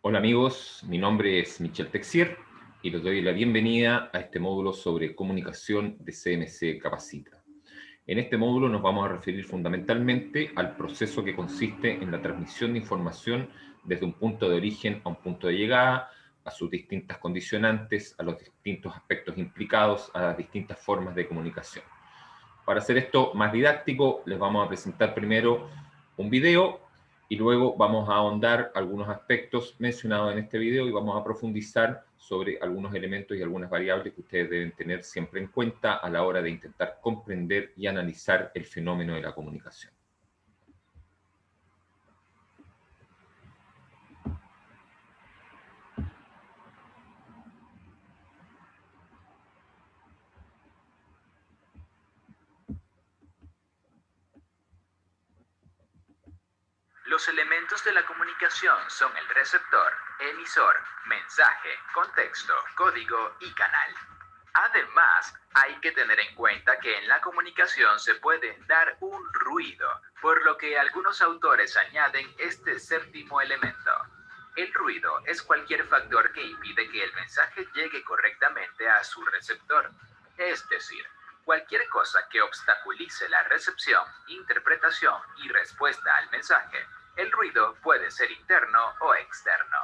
Hola amigos, mi nombre es Michel Texier y les doy la bienvenida a este módulo sobre comunicación de CMC Capacita. En este módulo nos vamos a referir fundamentalmente al proceso que consiste en la transmisión de información desde un punto de origen a un punto de llegada, a sus distintas condicionantes, a los distintos aspectos implicados, a las distintas formas de comunicación. Para hacer esto más didáctico, les vamos a presentar primero un video y luego vamos a ahondar algunos aspectos mencionados en este video y vamos a profundizar sobre algunos elementos y algunas variables que ustedes deben tener siempre en cuenta a la hora de intentar comprender y analizar el fenómeno de la comunicación. Los elementos de la comunicación son el receptor, emisor, mensaje, contexto, código y canal. Además, hay que tener en cuenta que en la comunicación se puede dar un ruido, por lo que algunos autores añaden este séptimo elemento. El ruido es cualquier factor que impide que el mensaje llegue correctamente a su receptor, es decir, cualquier cosa que obstaculice la recepción, interpretación y respuesta al mensaje. El ruido puede ser interno o externo.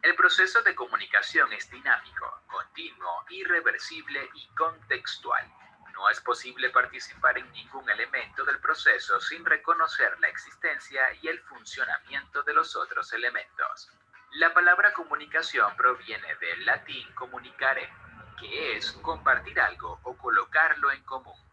El proceso de comunicación es dinámico, continuo, irreversible y contextual. No es posible participar en ningún elemento del proceso sin reconocer la existencia y el funcionamiento de los otros elementos. La palabra comunicación proviene del latín comunicare, que es compartir algo o colocarlo en común.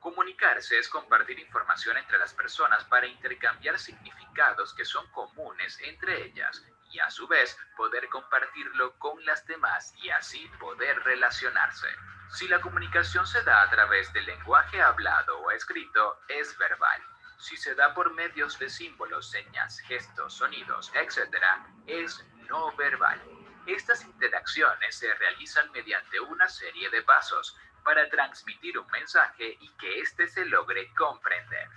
Comunicarse es compartir información entre las personas para intercambiar significados que son comunes entre ellas y a su vez poder compartirlo con las demás y así poder relacionarse. Si la comunicación se da a través del lenguaje hablado o escrito, es verbal. Si se da por medios de símbolos, señas, gestos, sonidos, etc., es no verbal. Estas interacciones se realizan mediante una serie de pasos para transmitir un mensaje y que éste se logre comprender.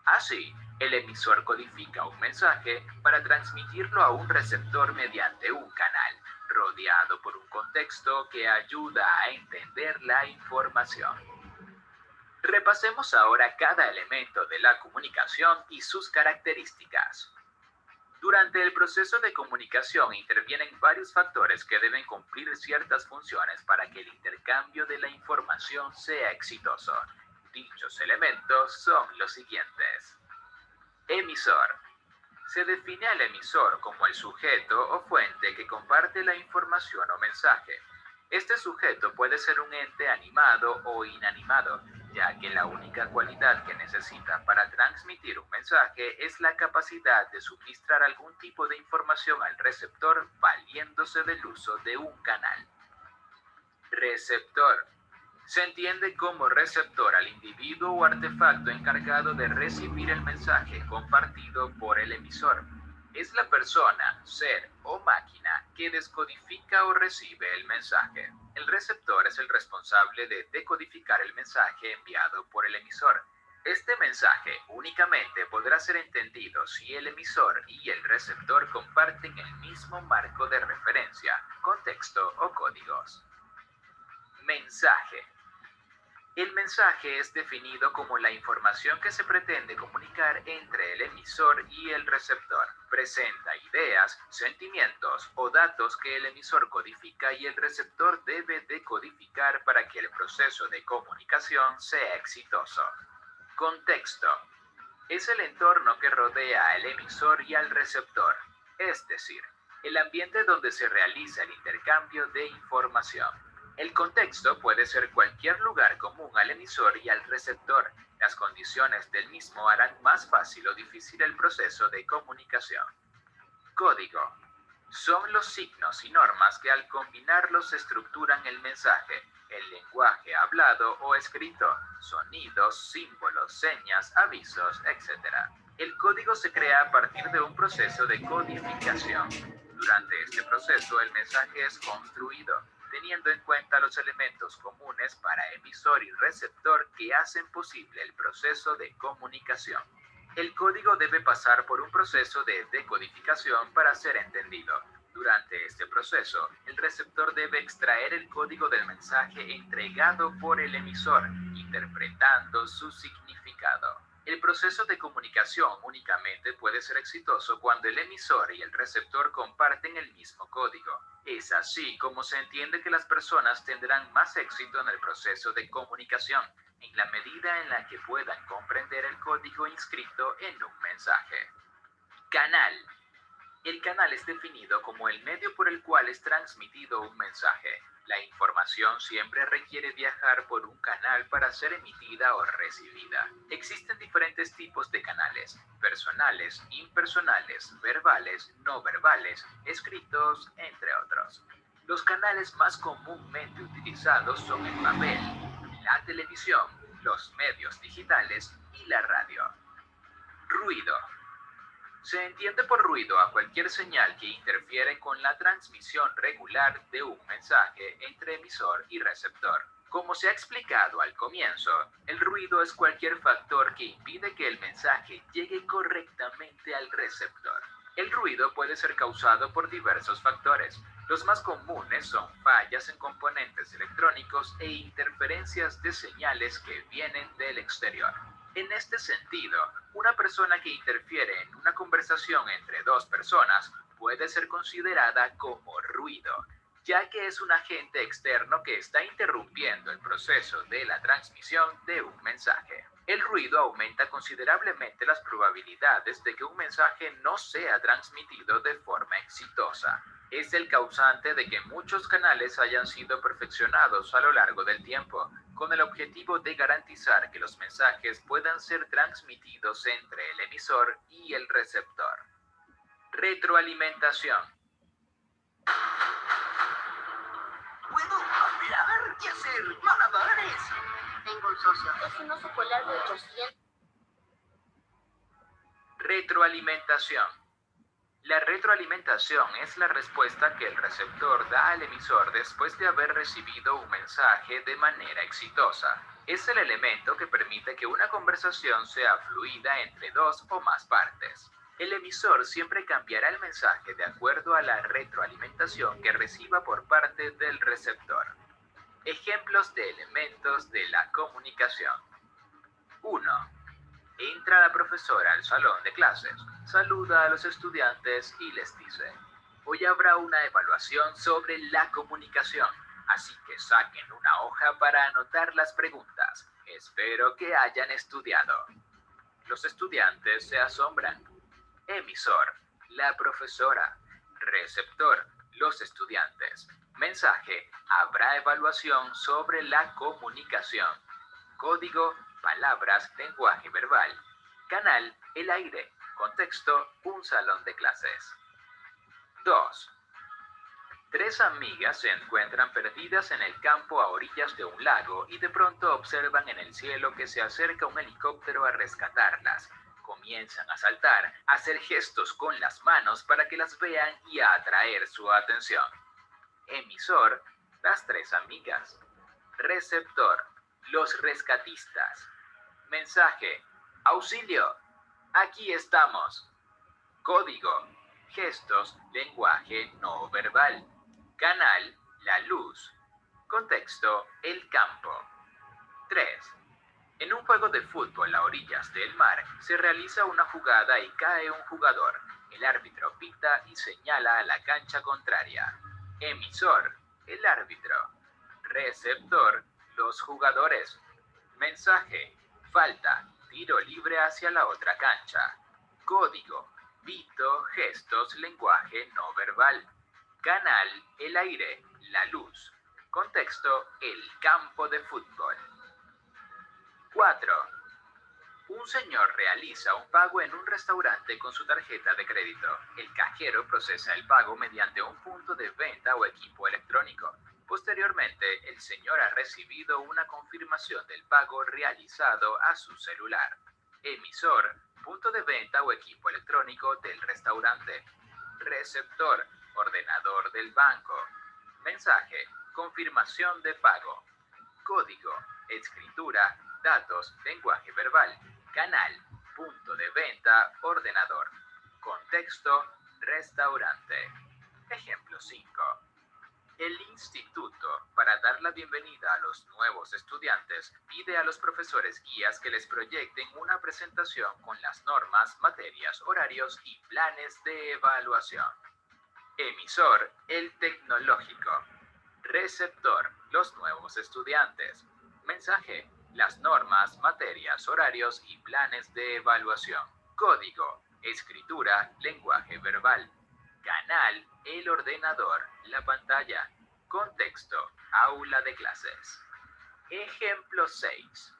Así, el emisor codifica un mensaje para transmitirlo a un receptor mediante un canal, rodeado por un contexto que ayuda a entender la información. Repasemos ahora cada elemento de la comunicación y sus características. Durante el proceso de comunicación intervienen varios factores que deben cumplir ciertas funciones para que el intercambio de la información sea exitoso. Dichos elementos son los siguientes. Emisor. Se define al emisor como el sujeto o fuente que comparte la información o mensaje. Este sujeto puede ser un ente animado o inanimado, ya que la única cualidad que necesita para transmitir un mensaje es la capacidad de suministrar algún tipo de información al receptor valiéndose del uso de un canal. Receptor. Se entiende como receptor al individuo o artefacto encargado de recibir el mensaje compartido por el emisor. Es la persona, ser o máquina que descodifica o recibe el mensaje. El receptor es el responsable de decodificar el mensaje enviado por el emisor. Este mensaje únicamente podrá ser entendido si el emisor y el receptor comparten el mismo marco de referencia, contexto o códigos. Mensaje. El mensaje es definido como la información que se pretende comunicar entre el emisor y el receptor. Presenta ideas, sentimientos o datos que el emisor codifica y el receptor debe decodificar para que el proceso de comunicación sea exitoso. Contexto. Es el entorno que rodea al emisor y al receptor, es decir, el ambiente donde se realiza el intercambio de información. El contexto puede ser cualquier lugar común al emisor y al receptor. Las condiciones del mismo harán más fácil o difícil el proceso de comunicación. Código. Son los signos y normas que al combinarlos estructuran el mensaje, el lenguaje hablado o escrito, sonidos, símbolos, señas, avisos, etc. El código se crea a partir de un proceso de codificación. Durante este proceso el mensaje es construido, teniendo en cuenta los elementos comunes para emisor y receptor que hacen posible el proceso de comunicación. El código debe pasar por un proceso de decodificación para ser entendido. Durante este proceso, el receptor debe extraer el código del mensaje entregado por el emisor, interpretando su significado. El proceso de comunicación únicamente puede ser exitoso cuando el emisor y el receptor comparten el mismo código. Es así como se entiende que las personas tendrán más éxito en el proceso de comunicación, en la medida en la que puedan comprender el código inscrito en un mensaje. Canal. El canal es definido como el medio por el cual es transmitido un mensaje. La información siempre requiere viajar por un canal para ser emitida o recibida. Existen diferentes tipos de canales: personales, impersonales, verbales, no verbales, escritos, entre otros. Los canales más comúnmente utilizados son el papel, la televisión, los medios digitales y la radio. Ruido. Se entiende por ruido a cualquier señal que interfiere con la transmisión regular de un mensaje entre emisor y receptor. Como se ha explicado al comienzo, el ruido es cualquier factor que impide que el mensaje llegue correctamente al receptor. El ruido puede ser causado por diversos factores. Los más comunes son fallas en componentes electrónicos e interferencias de señales que vienen del exterior. En este sentido, una persona que interfiere en una conversación entre dos personas puede ser considerada como ruido, ya que es un agente externo que está interrumpiendo el proceso de la transmisión de un mensaje. El ruido aumenta considerablemente las probabilidades de que un mensaje no sea transmitido de forma exitosa. Es el causante de que muchos canales hayan sido perfeccionados a lo largo del tiempo, con el objetivo de garantizar que los mensajes puedan ser transmitidos entre el emisor y el receptor. Retroalimentación. ¿Puedo hablar y hacer malabares? Tengo un socio, es un oso polar de 800. Retroalimentación. La retroalimentación es la respuesta que el receptor da al emisor después de haber recibido un mensaje de manera exitosa. Es el elemento que permite que una conversación sea fluida entre dos o más partes. El emisor siempre cambiará el mensaje de acuerdo a la retroalimentación que reciba por parte del receptor. Ejemplos de elementos de la comunicación. 1. Entra la profesora al salón de clases, saluda a los estudiantes y les dice: hoy habrá una evaluación sobre la comunicación, así que saquen una hoja para anotar las preguntas. Espero que hayan estudiado. Los estudiantes se asombran. Emisor: la profesora. Receptor: los estudiantes. Mensaje: habrá evaluación sobre la comunicación. Código: palabras, lenguaje verbal. Canal: el aire. Contexto: un salón de clases. 2. Tres amigas se encuentran perdidas en el campo a orillas de un lago y de pronto observan en el cielo que se acerca un helicóptero a rescatarlas. Comienzan a saltar, a hacer gestos con las manos para que las vean y a atraer su atención. Emisor: las tres amigas. Receptor: los rescatistas. Mensaje: auxilio, aquí estamos. Código: gestos, lenguaje no verbal. Canal: la luz. Contexto: el campo. 3. En un juego de fútbol a orillas del mar, se realiza una jugada y cae un jugador. El árbitro pita y señala a la cancha contraria. Emisor: el árbitro. Receptor: los jugadores. Mensaje: falta, tiro libre hacia la otra cancha. Código: pito, gestos, lenguaje no verbal. Canal: el aire, la luz. Contexto: el campo de fútbol. 4. Un señor realiza un pago en un restaurante con su tarjeta de crédito. El cajero procesa el pago mediante un punto de venta o equipo electrónico. Posteriormente, el señor ha recibido una confirmación del pago realizado a su celular. Emisor: punto de venta o equipo electrónico del restaurante. Receptor: ordenador del banco. Mensaje: confirmación de pago. Código: escritura, datos, lenguaje verbal. Canal: punto de venta, ordenador. Contexto: restaurante. Ejemplo 5. El instituto, para dar la bienvenida a los nuevos estudiantes, pide a los profesores guías que les proyecten una presentación con las normas, materias, horarios y planes de evaluación. Emisor, el tecnológico. Receptor, los nuevos estudiantes. Mensaje, las normas, materias, horarios y planes de evaluación. Código, escritura, lenguaje verbal. Canal, el ordenador, la pantalla. Contexto, aula de clases. Ejemplo 6.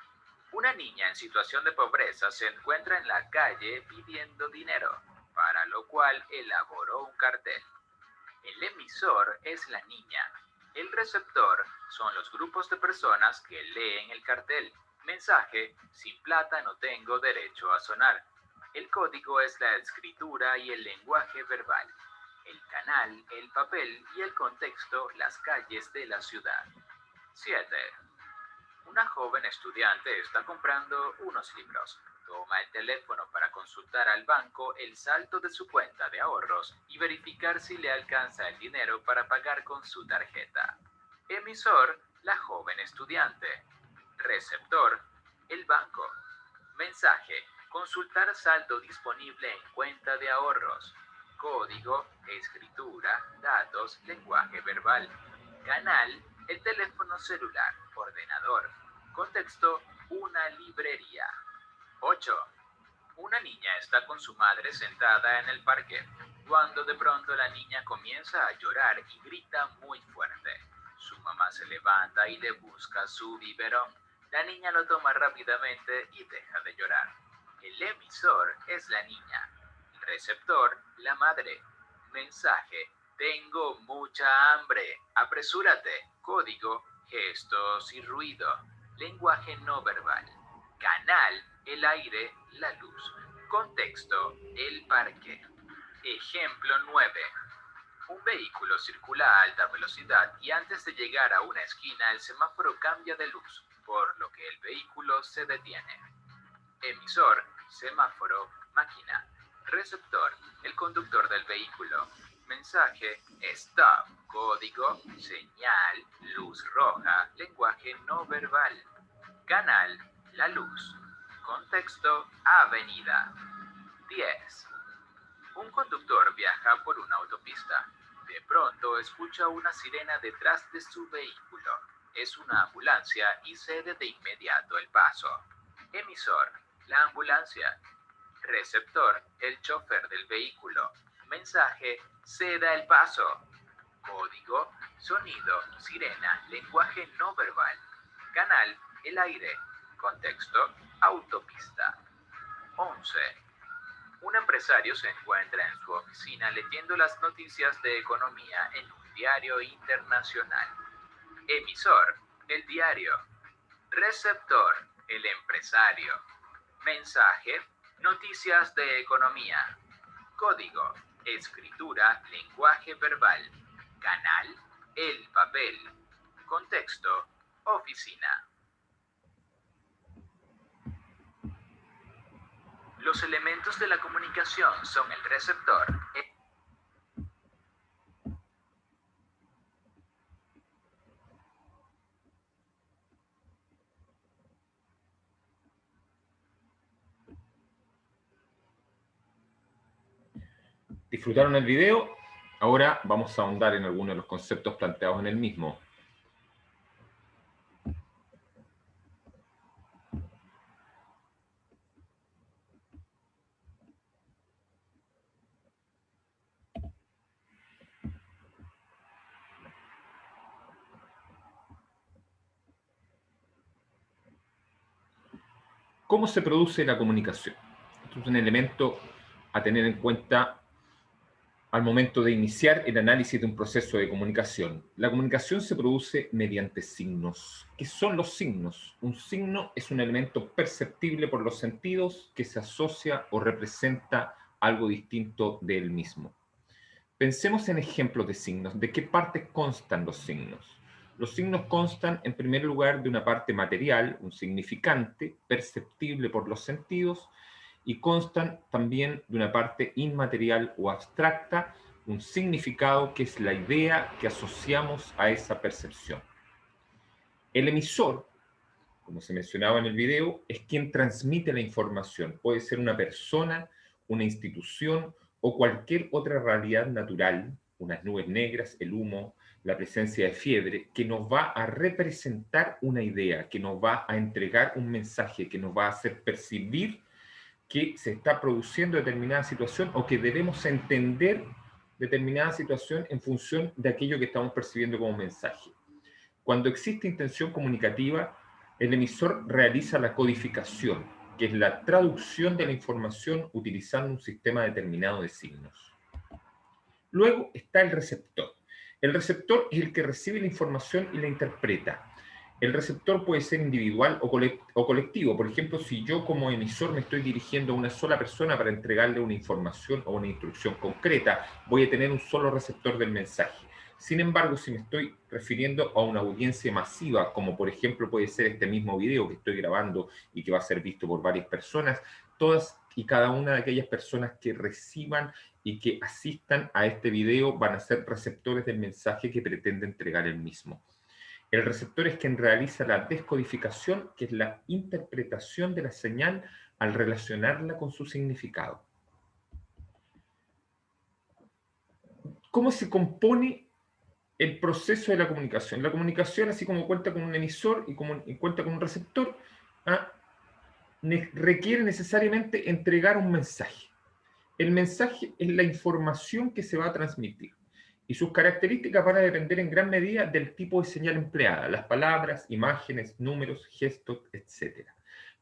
Una niña en situación de pobreza se encuentra en la calle pidiendo dinero, para lo cual elaboró un cartel. El emisor es la niña. El receptor son los grupos de personas que leen el cartel. Mensaje, sin plata no tengo derecho a sonar. El código es la escritura y el lenguaje verbal. El canal, el papel y el contexto, las calles de la ciudad. 7. Una joven estudiante está comprando unos libros. Toma el teléfono para consultar al banco el saldo de su cuenta de ahorros y verificar si le alcanza el dinero para pagar con su tarjeta. Emisor, la joven estudiante. Receptor, el banco. Mensaje, consultar saldo disponible en cuenta de ahorros. Código, escritura, datos, lenguaje verbal. Canal, el teléfono celular, ordenador. Contexto, una librería. 8. Una niña está con su madre sentada en el parque, cuando de pronto la niña comienza a llorar y grita muy fuerte. Su mamá se levanta y le busca su biberón. La niña lo toma rápidamente y deja de llorar. El emisor es la niña. Receptor, la madre. Mensaje, tengo mucha hambre, apresúrate. Código, gestos y ruido. Lenguaje no verbal. Canal, el aire, la luz. Contexto, el parque. Ejemplo 9. Un vehículo circula a alta velocidad y antes de llegar a una esquina el semáforo cambia de luz, por lo que el vehículo se detiene. Emisor, semáforo, máquina. Receptor, el conductor del vehículo. Mensaje, stop. Código, señal, luz roja, lenguaje no verbal. Canal, la luz. Contexto, avenida. 10. Un conductor viaja por una autopista. De pronto escucha una sirena detrás de su vehículo. Es una ambulancia y cede de inmediato el paso. Emisor, la ambulancia. Receptor, el chofer del vehículo. Mensaje, ceda el paso. Código, sonido, sirena, lenguaje no verbal. Canal, el aire. Contexto, autopista. 11. Un empresario se encuentra en su oficina leyendo las noticias de economía en un diario internacional. Emisor, el diario. Receptor, el empresario. Mensaje, noticias de economía. Código, escritura, lenguaje verbal. Canal, el papel. Contexto, oficina. Los elementos de la comunicación son el receptor. ¿Disfrutaron el video? Ahora vamos a ahondar en algunos de los conceptos planteados en el mismo. ¿Cómo se produce la comunicación? Esto es un elemento a tener en cuenta al momento de iniciar el análisis de un proceso de comunicación. La comunicación se produce mediante signos. ¿Qué son los signos? Un signo es un elemento perceptible por los sentidos que se asocia o representa algo distinto de él mismo. Pensemos en ejemplos de signos. ¿De qué parte constan los signos? Los signos constan, en primer lugar, de una parte material, un significante, perceptible por los sentidos, y constan también de una parte inmaterial o abstracta, un significado que es la idea que asociamos a esa percepción. El emisor, como se mencionaba en el video, es quien transmite la información. Puede ser una persona, una institución o cualquier otra realidad natural, unas nubes negras, el humo, la presencia de fiebre, que nos va a representar una idea, que nos va a entregar un mensaje, que nos va a hacer percibir que se está produciendo determinada situación o que debemos entender determinada situación en función de aquello que estamos percibiendo como mensaje. Cuando existe intención comunicativa, el emisor realiza la codificación, que es la traducción de la información utilizando un sistema determinado de signos. Luego está el receptor. El receptor es el que recibe la información y la interpreta. El receptor puede ser individual o colectivo. Por ejemplo, si yo como emisor me estoy dirigiendo a una sola persona para entregarle una información o una instrucción concreta, voy a tener un solo receptor del mensaje. Sin embargo, si me estoy refiriendo a una audiencia masiva, como por ejemplo puede ser este mismo video que estoy grabando y que va a ser visto por varias personas, todas y cada una de aquellas personas que reciban y que asistan a este video van a ser receptores del mensaje que pretende entregar el mismo. El receptor es quien realiza la descodificación, que es la interpretación de la señal al relacionarla con su significado. ¿Cómo se compone el proceso de la comunicación? La comunicación, así como cuenta con un emisor y como cuenta con un receptor, requiere necesariamente entregar un mensaje. El mensaje es la información que se va a transmitir y sus características van a depender en gran medida del tipo de señal empleada, las palabras, imágenes, números, gestos, etc.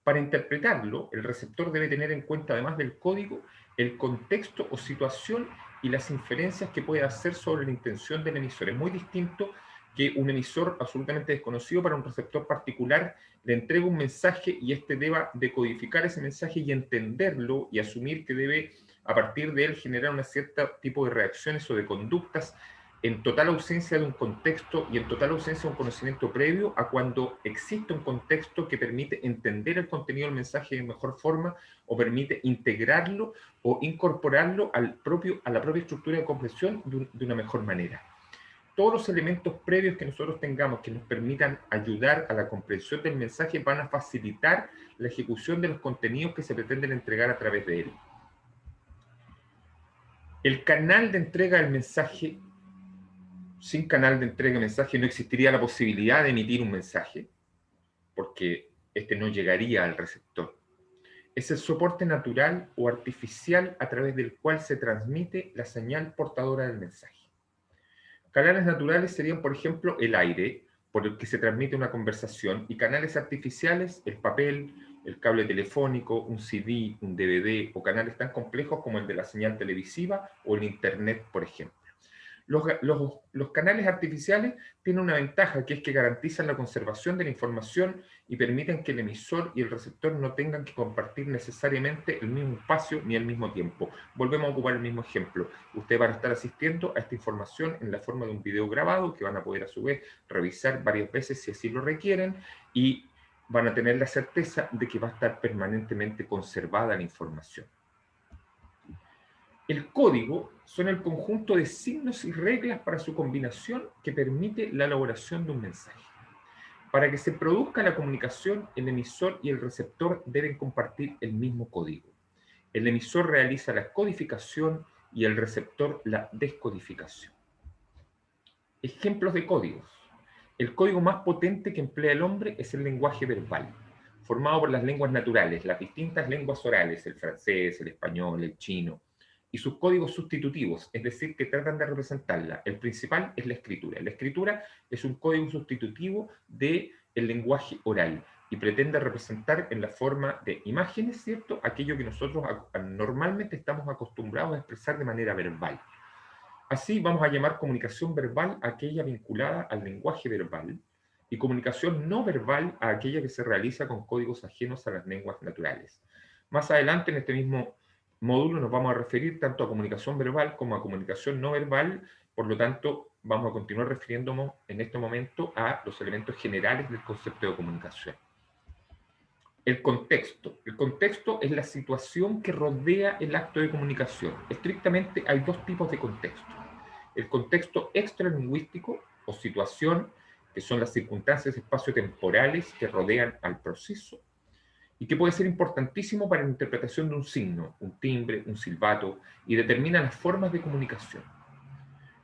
Para interpretarlo, el receptor debe tener en cuenta, además del código, el contexto o situación y las inferencias que puede hacer sobre la intención del emisor. Es muy distinto que un emisor absolutamente desconocido para un receptor particular le entregue un mensaje y éste deba decodificar ese mensaje y entenderlo y asumir que debe, a partir de él, generar un cierto tipo de reacciones o de conductas en total ausencia de un contexto y en total ausencia de un conocimiento previo a cuando existe un contexto que permite entender el contenido del mensaje de mejor forma o permite integrarlo o incorporarlo a la propia estructura de comprensión de una mejor manera. Todos los elementos previos que nosotros tengamos que nos permitan ayudar a la comprensión del mensaje van a facilitar la ejecución de los contenidos que se pretenden entregar a través de él. El canal de entrega del mensaje, sin canal de entrega de mensaje no existiría la posibilidad de emitir un mensaje, porque este no llegaría al receptor. Es el soporte natural o artificial a través del cual se transmite la señal portadora del mensaje. Canales naturales serían, por ejemplo, el aire, por el que se transmite una conversación, y canales artificiales, el papel, el cable telefónico, un CD, un DVD, o canales tan complejos como el de la señal televisiva o el Internet, por ejemplo. Los canales artificiales tienen una ventaja, que es que garantizan la conservación de la información y permiten que el emisor y el receptor no tengan que compartir necesariamente el mismo espacio ni el mismo tiempo. Volvemos a ocupar el mismo ejemplo. Ustedes van a estar asistiendo a esta información en la forma de un video grabado que van a poder a su vez revisar varias veces si así lo requieren y van a tener la certeza de que va a estar permanentemente conservada la información. El código son el conjunto de signos y reglas para su combinación que permite la elaboración de un mensaje. Para que se produzca la comunicación, el emisor y el receptor deben compartir el mismo código. El emisor realiza la codificación y el receptor la descodificación. Ejemplos de códigos. El código más potente que emplea el hombre es el lenguaje verbal, formado por las lenguas naturales, las distintas lenguas orales, el francés, el español, el chino, y sus códigos sustitutivos, es decir, que tratan de representarla. El principal es la escritura. La escritura es un código sustitutivo del lenguaje oral y pretende representar en la forma de imágenes, ¿cierto?, aquello que nosotros normalmente estamos acostumbrados a expresar de manera verbal. Así vamos a llamar comunicación verbal a aquella vinculada al lenguaje verbal y comunicación no verbal a aquella que se realiza con códigos ajenos a las lenguas naturales. Más adelante en este mismo módulo nos vamos a referir tanto a comunicación verbal como a comunicación no verbal, por lo tanto vamos a continuar refiriéndonos en este momento a los elementos generales del concepto de comunicación. El contexto. El contexto es la situación que rodea el acto de comunicación. Estrictamente hay dos tipos de contexto. El contexto extralingüístico o situación, que son las circunstancias espaciotemporales que rodean al proceso y que puede ser importantísimo para la interpretación de un signo, un timbre, un silbato, y determina las formas de comunicación.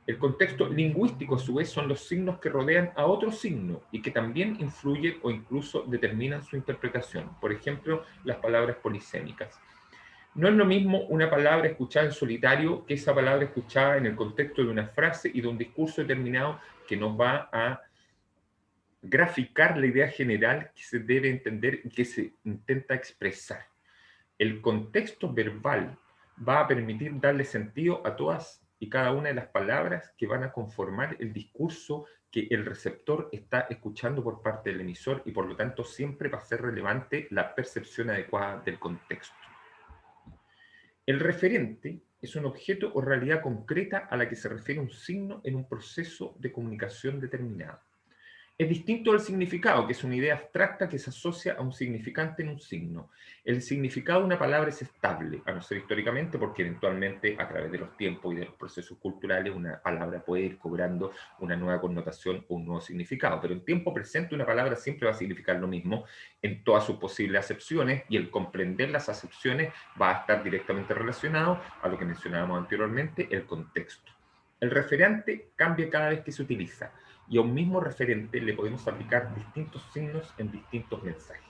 El contexto lingüístico, a su vez, son los signos que rodean a otro signo y que también influyen o incluso determinan su interpretación. Por ejemplo, las palabras polisémicas. No es lo mismo una palabra escuchada en solitario que esa palabra escuchada en el contexto de una frase y de un discurso determinado que nos va a graficar la idea general que se debe entender y que se intenta expresar. El contexto verbal va a permitir darle sentido a todas y cada una de las palabras que van a conformar el discurso que el receptor está escuchando por parte del emisor y por lo tanto siempre va a ser relevante la percepción adecuada del contexto. El referente es un objeto o realidad concreta a la que se refiere un signo en un proceso de comunicación determinado. Es distinto del significado, que es una idea abstracta que se asocia a un significante en un signo. El significado de una palabra es estable, a no ser históricamente, porque eventualmente a través de los tiempos y de los procesos culturales una palabra puede ir cobrando una nueva connotación o un nuevo significado. Pero en tiempo presente una palabra siempre va a significar lo mismo en todas sus posibles acepciones y el comprender las acepciones va a estar directamente relacionado a lo que mencionábamos anteriormente, el contexto. El referente cambia cada vez que se utiliza y a un mismo referente le podemos aplicar distintos signos en distintos mensajes.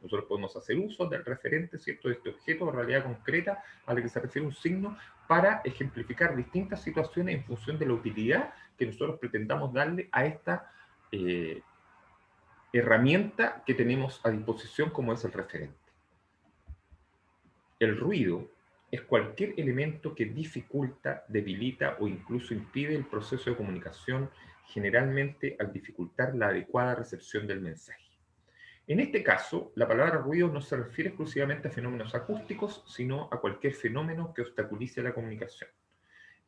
Nosotros podemos hacer uso del referente, ¿cierto?, de este objeto o realidad concreta a la que se refiere un signo para ejemplificar distintas situaciones en función de la utilidad que nosotros pretendamos darle a esta herramienta que tenemos a disposición como es el referente. El ruido es cualquier elemento que dificulta, debilita o incluso impide el proceso de comunicación, generalmente al dificultar la adecuada recepción del mensaje. En este caso, la palabra ruido no se refiere exclusivamente a fenómenos acústicos, sino a cualquier fenómeno que obstaculice la comunicación.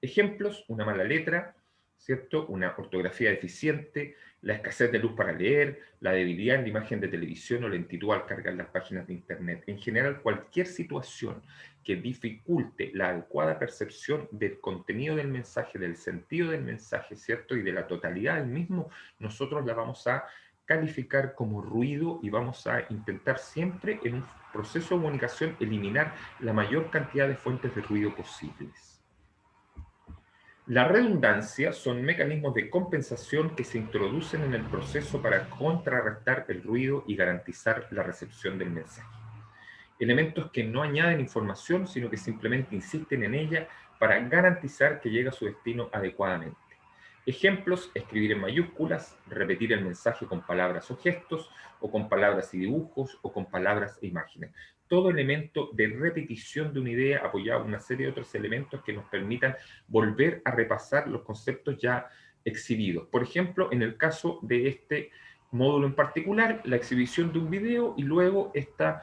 Ejemplos: una mala letra, ¿cierto?, una ortografía deficiente, la escasez de luz para leer, la debilidad en la imagen de televisión o lentitud al cargar las páginas de internet. En general, cualquier situación que dificulte la adecuada percepción del contenido del mensaje, del sentido del mensaje, ¿cierto?, y de la totalidad del mismo, nosotros la vamos a calificar como ruido y vamos a intentar siempre en un proceso de comunicación eliminar la mayor cantidad de fuentes de ruido posibles. La redundancia son mecanismos de compensación que se introducen en el proceso para contrarrestar el ruido y garantizar la recepción del mensaje. Elementos que no añaden información, sino que simplemente insisten en ella para garantizar que llega a su destino adecuadamente. Ejemplos: escribir en mayúsculas, repetir el mensaje con palabras o gestos, o con palabras y dibujos, o con palabras e imágenes. Todo elemento de repetición de una idea apoyado en una serie de otros elementos que nos permitan volver a repasar los conceptos ya exhibidos. Por ejemplo, en el caso de este módulo en particular, la exhibición de un video y luego este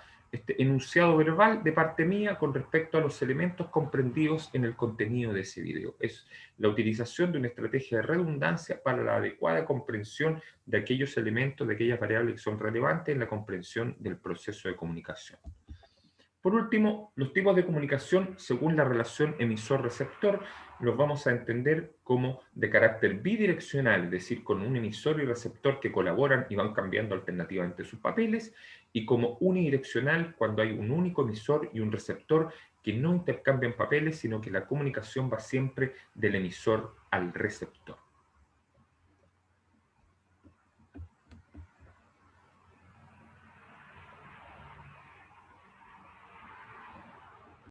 enunciado verbal de parte mía con respecto a los elementos comprendidos en el contenido de ese video. Es la utilización de una estrategia de redundancia para la adecuada comprensión de aquellos elementos, de aquellas variables que son relevantes en la comprensión del proceso de comunicación. Por último, los tipos de comunicación según la relación emisor-receptor los vamos a entender como de carácter bidireccional, es decir, con un emisor y receptor que colaboran y van cambiando alternativamente sus papeles, y como unidireccional cuando hay un único emisor y un receptor que no intercambian papeles, sino que la comunicación va siempre del emisor al receptor.